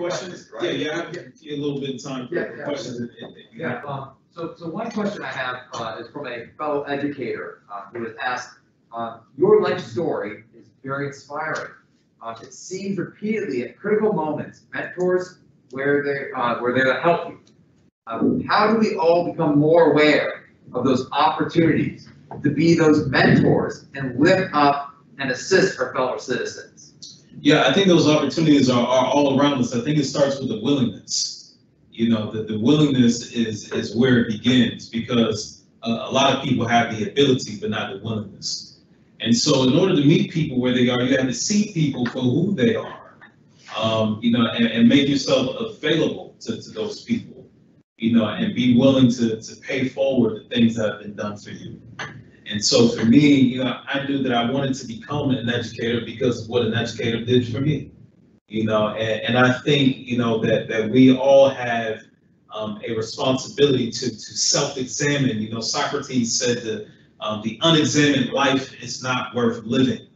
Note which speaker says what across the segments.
Speaker 1: questions?
Speaker 2: Right?
Speaker 1: Yeah, I have a little bit of time for questions.
Speaker 3: So one question I have is from a fellow educator who has asked, your life story is very inspiring. It seems repeatedly at critical moments, mentors were there to help you. How do we all become more aware of those opportunities to be those mentors and lift up and assist our fellow citizens?
Speaker 1: Yeah, I think those opportunities are all around us. I think it starts with the willingness. You know, the willingness is where it begins, because a lot of people have the ability, but not the willingness. And so in order to meet people where they are, you have to see people for who they are, you know, and make yourself available to those people, you know, and be willing to pay forward the things that have been done for you. And so for me, you know, I knew that I wanted to become an educator because of what an educator did for me, you know, and I think, you know, that we all have a responsibility to self-examine. You know, Socrates said that the unexamined life is not worth living.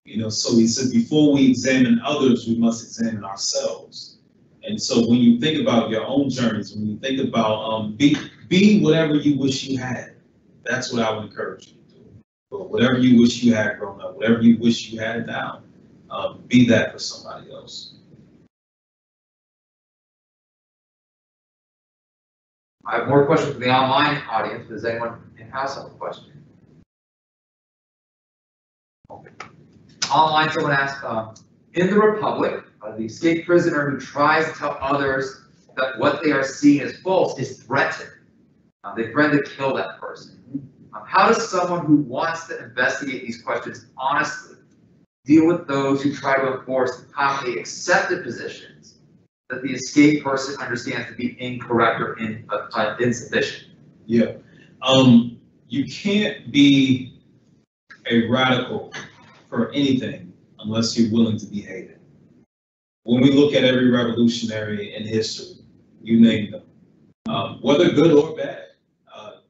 Speaker 1: You know, so he said, before we examine others, we must examine ourselves. And so when you think about your own journeys, when you think about be whatever you wish you had, that's what I would encourage you to do. But whatever you wish you had growing up, whatever you wish you had now, be that for somebody else.
Speaker 3: I have more questions from the online audience. Does anyone in-house have a question? Okay. Online, someone asked, in the Republic, the escaped prisoner who tries to tell others that what they are seeing as false is threatened. They threaten to kill that person. How does someone who wants to investigate these questions honestly deal with those who try to enforce the commonly accepted positions that the escaped person understands to be incorrect or insufficient?
Speaker 1: Yeah. You can't be a radical for anything unless you're willing to be hated. When we look at every revolutionary in history, you name them, whether good or bad,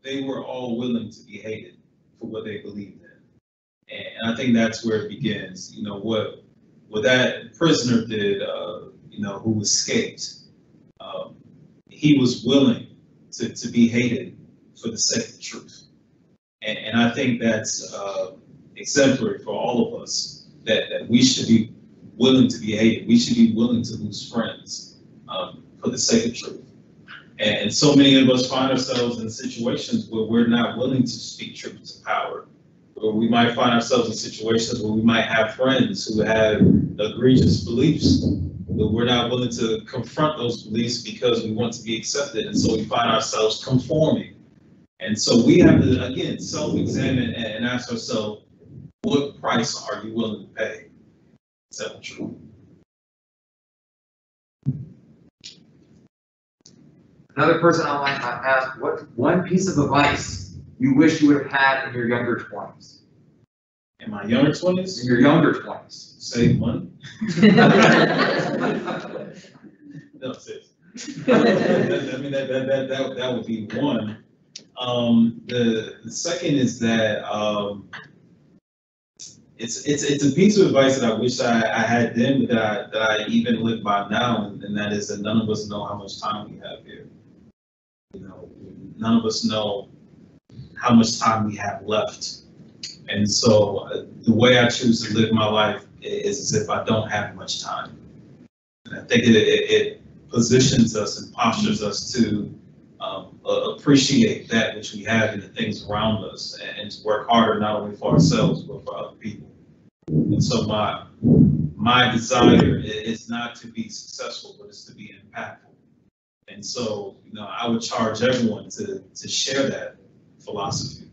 Speaker 1: they were all willing to be hated for what they believed in. And I think that's where it begins. You know, what that prisoner did, you know, who escaped, he was willing to be hated for the sake of truth. And I think that's exemplary for all of us, that we should be willing to be hated. We should be willing to lose friends for the sake of truth. And so many of us find ourselves in situations where we're not willing to speak truth to power, or we might find ourselves in situations where we might have friends who have egregious beliefs, but we're not willing to confront those beliefs because we want to be accepted, and so we find ourselves conforming. And so we have to, again, self-examine and ask ourselves, what price are you willing to pay to tell the truth?
Speaker 3: Another person online asked, what's one piece of advice you wish you would have had in your younger 20s?
Speaker 1: In my younger 20s?
Speaker 3: In your younger 20s.
Speaker 1: Save money. No, seriously. I mean, that would be one. The second is that it's a piece of advice that I wish I had then, but that I even live by now, and that is that none of us know how much time we have here. You know, none of us know how much time we have left. And so the way I choose to live my life is as if I don't have much time. And I think it positions us and postures us to appreciate that which we have in the things around us, and to work harder not only for ourselves but for other people. And so my desire is not to be successful, but it's to be impactful. And so, you know, I would charge everyone to share that philosophy,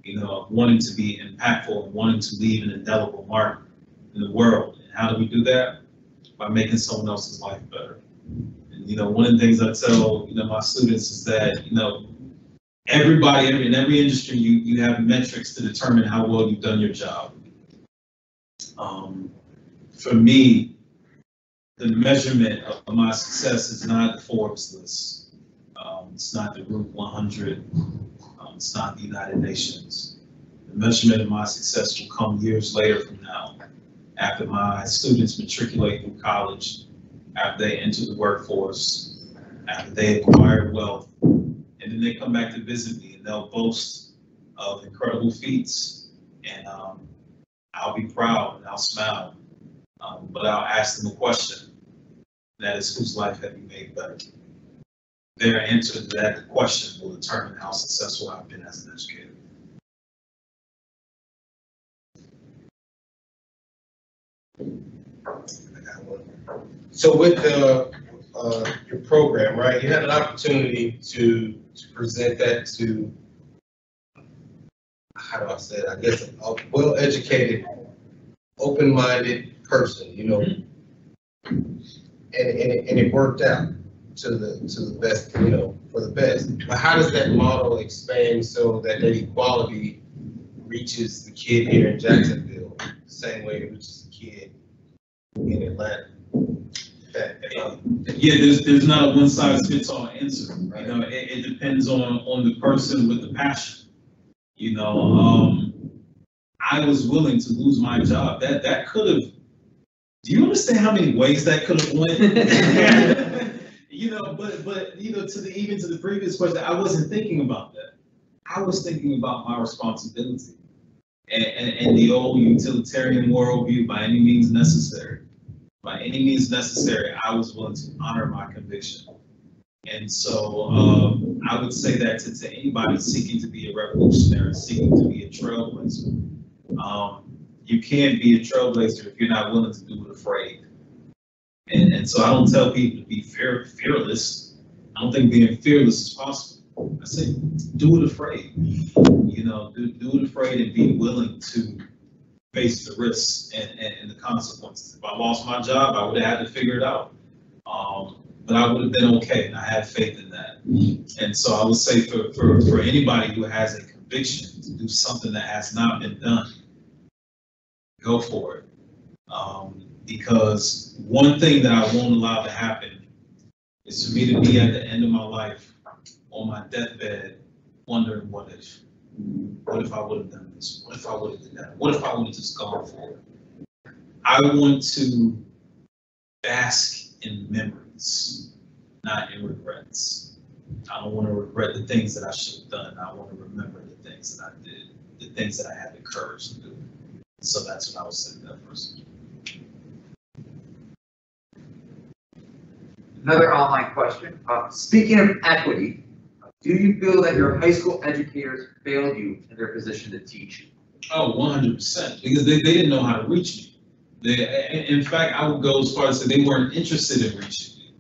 Speaker 1: you know, of wanting to be impactful and wanting to leave an indelible mark in the world. And how do we do that? By making someone else's life better. And, you know, one of the things I tell, you know, my students is that, you know, everybody in every industry, you have metrics to determine how well you've done your job. For me, the measurement of my success is not the Forbes list. It's not the Group 100. It's not the United Nations. The measurement of my success will come years later from now, after my students matriculate through college, after they enter the workforce, after they acquire wealth, and then they come back to visit me and they'll boast of incredible feats, and I'll be proud and I'll smile, but I'll ask them a question, that is, whose life have you made better? Their answer to that question will determine how successful I've been as an educator.
Speaker 2: So with your program, right, you had an opportunity to present that to, how do I say it? I guess a well-educated, open-minded person, you know, and it worked out to the best, you know, for the best. But how does that model expand so that equality reaches the kid here in Jacksonville the same way it reaches the kid in Atlanta?
Speaker 1: Yeah, there's not a one-size-fits-all answer. You know, it depends on the person with the passion. You know, I was willing to lose my job. That could have. Do you understand how many ways that could have went? You know, but you know, even to the previous question, I wasn't thinking about that. I was thinking about my responsibility and the old utilitarian worldview, by any means necessary. By any means necessary, I was willing to honor my conviction. And so I would say that to anybody seeking to be a revolutionary, seeking to be a trailblazer, you can't be a trailblazer if you're not willing to do it afraid. And so I don't tell people to be fearless. I don't think being fearless is possible. I say do it afraid. You know, do it afraid and be willing to face the risks and the consequences. If I lost my job, I would have had to figure it out. But I would have been okay, and I have faith in that. And so I would say for anybody who has a conviction to do something that has not been done, go for it. Because one thing that I won't allow to happen is for me to be at the end of my life on my deathbed wondering what if I would have done this? What if I would have done that? What if I would have just gone for it? I want to bask in memories, not in regrets. I don't want to regret the things that I should have done. I want to remember the things that I did, the things that I had the courage to do. So that's what I would say to that person.
Speaker 3: Another online question. Speaking of equity, do you feel that your high school educators failed you in their position to teach you?
Speaker 1: Oh, 100%, because they didn't know how to reach me. In fact, I would go as far as to say they weren't interested in reaching me.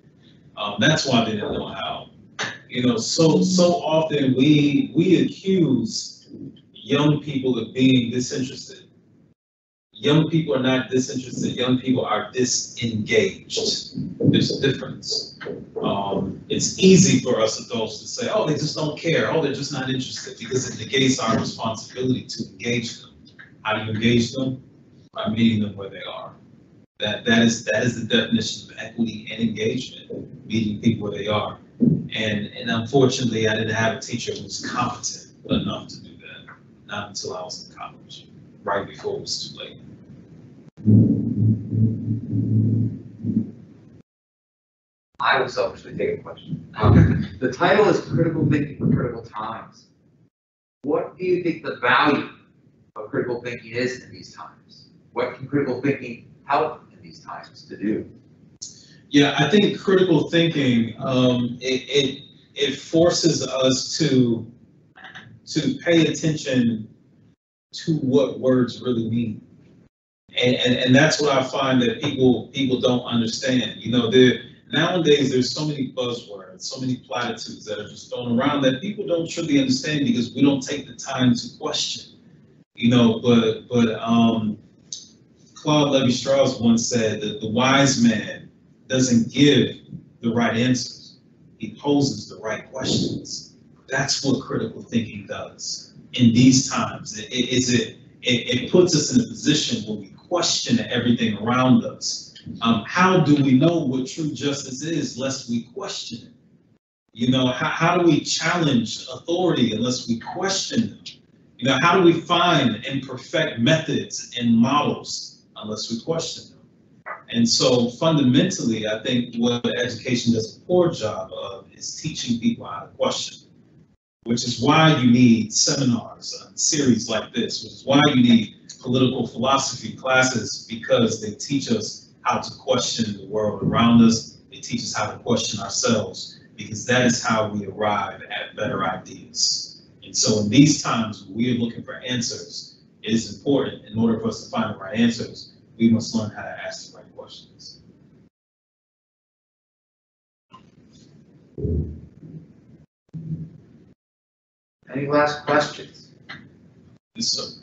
Speaker 1: That's why they didn't know how. You know, so often we accuse young people of being disinterested. Young people are not disinterested. Young people are disengaged. There's a difference. It's easy for us adults to say, oh, they just don't care. Oh, they're just not interested, because it negates our responsibility to engage them. How do you engage them? By meeting them where they are. That is the definition of equity and engagement, meeting people where they are. And unfortunately, I didn't have a teacher who was competent enough to do that. Not until I was in college, right before it was too late.
Speaker 3: I will selfishly take a question. The title is Critical Thinking for Critical Times. What do you think the value of critical thinking is in these times? What can critical thinking help in these times to do?
Speaker 1: Yeah, I think critical thinking, it forces us to pay attention to what words really mean. And that's what I find that people don't understand. You know, nowadays there's so many buzzwords, so many platitudes that are just thrown around that people don't truly understand because we don't take the time to question. You know, but Claude Lévi-Strauss once said that the wise man doesn't give the right answers, he poses the right questions. That's what critical thinking does in these times. It puts us in a position where we question everything around us. How do we know what true justice is lest we question it? You know, how do we challenge authority unless we question them? You know, how do we find and perfect methods and models unless we question them? And so fundamentally, I think what education does a poor job of is teaching people how to question, which is why you need seminars, series like this, which is why you need political philosophy classes, because they teach us how to question the world around us. They teach us how to question ourselves, because that is how we arrive at better ideas. And so in these times, when we are looking for answers, it is important, in order for us to find the right answers, we must learn how to ask the right questions.
Speaker 3: Any last questions?
Speaker 1: Yes, sir.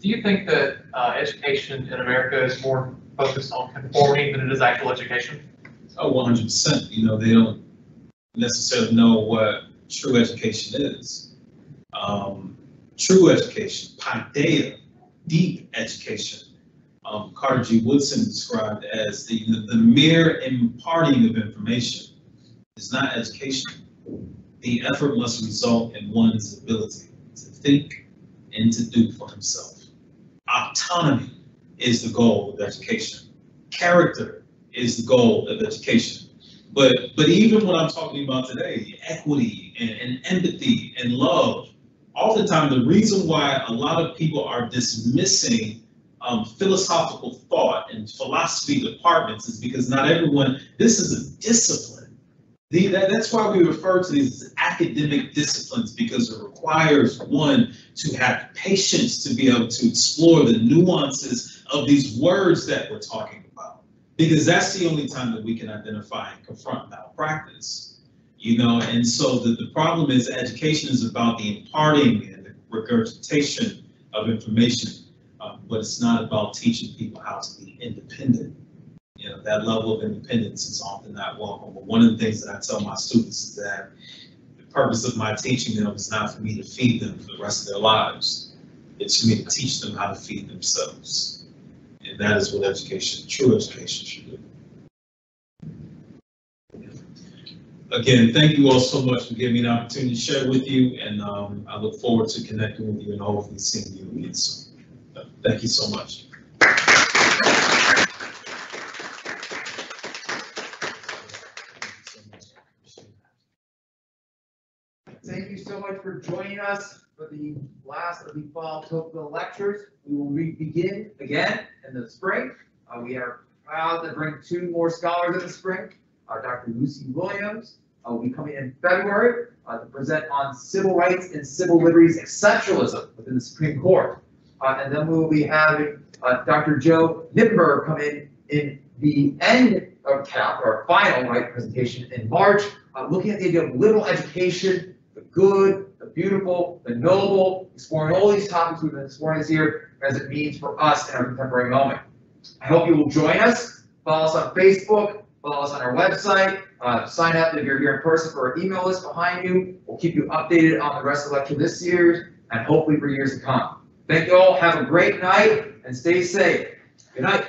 Speaker 4: Do you think that education in America is more focused on conforming than it is actual education?
Speaker 1: Oh, 100%. You know, they don't necessarily know what true education is. True education, paideia, deep education, Carter G. Woodson described as the mere imparting of information is not education. The effort must result in one's ability to think and to do for himself. Autonomy is the goal of education. Character is the goal of education. But even what I'm talking about today, equity and empathy and love, all the time, the reason why a lot of people are dismissing philosophical thought and philosophy departments is because not everyone, this is a discipline. That's why we refer to these as academic disciplines, because it requires one to have patience to be able to explore the nuances of these words that we're talking about, because that's the only time that we can identify and confront malpractice. You know, and so the problem is education is about the imparting and the regurgitation of information, but it's not about teaching people how to be independent. You know, that level of independence is often not welcome. But one of the things that I tell my students is that the purpose of my teaching them is not for me to feed them for the rest of their lives. It's for me to teach them how to feed themselves. And that is what education, true education, should do. Again, thank you all so much for giving me an opportunity to share with you, and I look forward to connecting with you and hopefully seeing you again soon. Thank you so much.
Speaker 3: Thank you so much for joining us for the last of the fall Tocqueville lectures. We will begin again in the spring. We are proud to bring two more scholars in the spring. Dr. Lucy Williams will be coming in February to present on civil rights and civil liberties exceptionalism within the Supreme Court. And then we will be having Dr. Joe Nippenberg come in the end of CAP, our final presentation in March, looking at the idea of liberal education, the good, the beautiful, the noble, exploring all these topics we've been exploring this year as it means for us in our contemporary moment. I hope you will join us. Follow us on Facebook, follow us on our website, sign up if you're here in person for our email list behind you. We'll keep you updated on the rest of the lecture this year and hopefully for years to come. Thank you all, have a great night and stay safe. Good night.